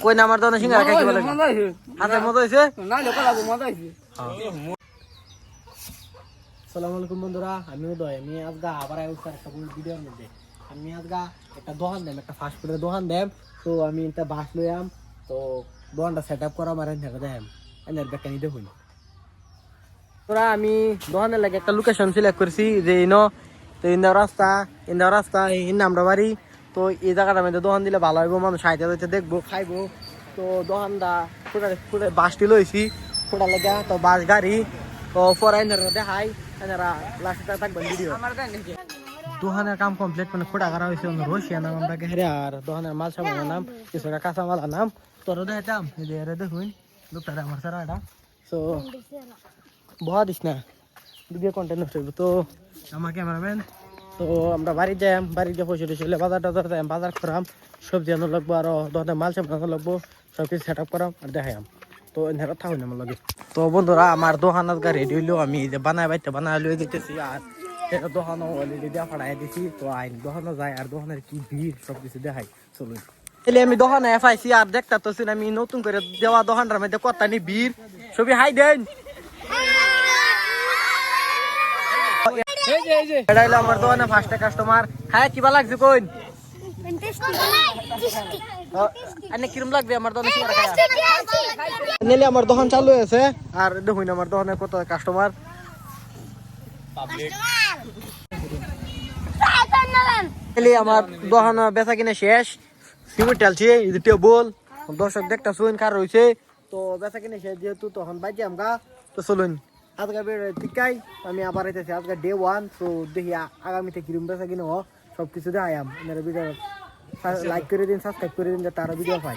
কই না আমার দোকানে সিঙ্গারা খাইতে বলে হাতের মতো হয়েছে আসসালামু আলাইকুম বন্ধুরা, আমি উদয়। আমি আজকে আবার একটা ভিডিওর মধ্যে আমি আজকে একটা দোকান দেম, একটা ফাস্ট ফুডের দোকান দেম। তো আমি এটা বাস লইয়াম, তো দোকানটা সেট আপ করা আমার এখানে দেম এনের বেকানি দেখুন। তোরা আমি দোকানের লাগে একটা লোকেশন সিলেক্ট করছি যে তো ইন্দা রাস্তা এই আমরা বাড়ি। তো এই জায়গাটার মধ্যে দোকান দিলে ভালো হইব, মানুষ আইতে হইতে দেখবো খাইবো। তো দোকানটা ফুটে বাসটি লইছি ফুটা লেগা, তো বাস গাড়ি তো পরে দেখাই এনারা লাস্টে থাকবেন ভিডিও। দোকানের কাম কমপ্লিট, মানে ফুটা করা হয়েছে রশিয়া নাম আমরা হেরে, আর দোকানের মাল সামানের নাম কিছুটা কাঁচা মালার নাম তোর দেখাইতাম। দেখুন লোকটা আমার সারা এটা তো বহা দিস না, ভিডিও কন্টেন্ট নষ্ট হইব। তো আমার ক্যামেরাম্যান, তো আমরা বাড়ি যাই, বাড়ি গিয়ে পয়সা টয়সা হলে বাজার টাজার যাই, বাজার করাম, সবজি আনো লাগবো, আরো দোকানের মাল সামান আনো লাগবো, সব কিছু সেট আপ করাম আর দেখাইম। তো এনারা থাকুন আমার লগে। তো বন্ধুরা আমার দোকানত গা রেডি হইলো, আমি যে বানাই লই দিতেছি, আর এটা দোকানও অলরেডি দেওয়া ফাড়াই দিছি। তো আইন দোকানও যায়, আর দোকানের কি ভিড় সব কিছু দেখাই চলুন। এলে আমি দোকানে পাইছি, আর দেখতে তো আমি নতুন করে দেওয়া দোকানটার মধ্যে কত নি ভিড়, ছবি হাই দেন। এটা হলো আমার দোকানে ফার্স্ট কাস্টমার। হ্যাঁ কিবা লাগছে কইন কিরম লাগবে আমার দোকানে নিলে আমার দোকান চালু আছে। আর দেখুন আমার দোকানে কত কাস্টমার। আমার দোকান বেচা কিনে শেষ, সিমেন্ট ঢালছি, টেবল দর্শক দেখতে শুন কার রয়েছে। তো বেচা কিনে শেষ যেহেতু তখন বাজে আমগা। তো চলুন আজকে টিকাই আমি আবার আইতেছি, আজকে ডে 1। তো দেখি আগামীতে কিরম বেচা কিনে সব কিছু দেখাইম। ভিডিও লাইক করে দিন, সাবস্ক্রাইব করে দিন, যাতে তারা ভিডিও পাই।